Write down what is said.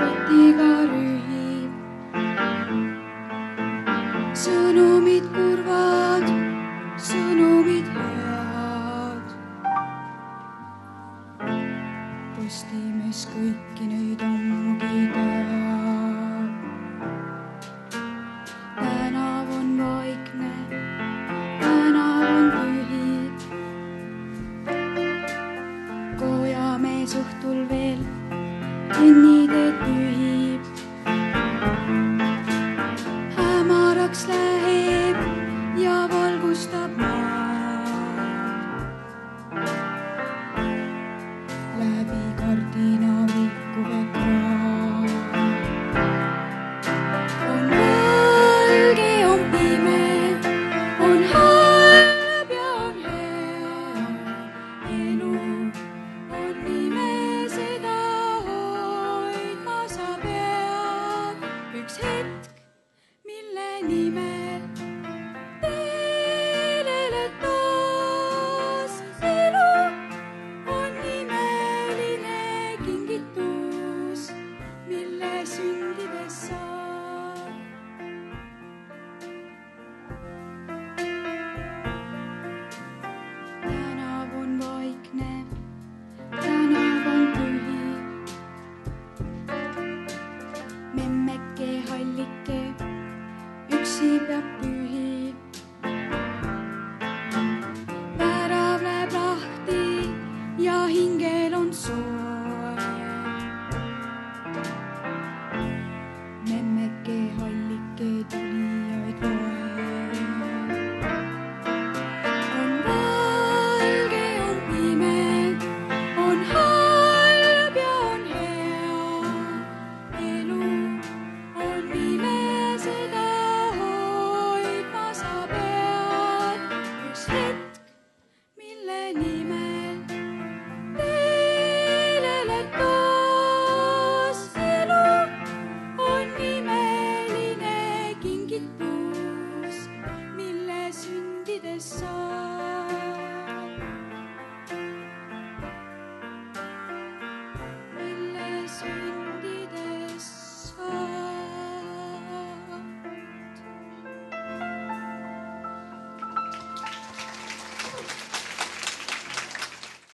kotiga rühib. Sõnumid kurvad, sõnumid head. Postimees kõiki neid ammugi teab. Tänav on vaikne, tänav on tühi. Kojamees õhtul veel kõnniteed pühib. Hämaraks läheb ja valgustab maad. Läbi kardina vilkuv ekraan. On valge, on pime, on halb ja on hea. Elu on nime, seda hoidma sa pead. Üks hetk, mille nimel teelele taas. Elu on nimeline kingitus, mille sündides saab. Tänav on vaikne, tänav on tühi. Memmeke hallike, üksi peab pühi. Värav läheb lahti ja hingel on soe. Memmeke hallike tulijaid loeb. On valge, on pime, on halb ja on hea. Elu on nime, seda hoidma sa pead. Üks hetk, mille nimel teelele taas. Elu on nimeline kingitus, mille sündides saab.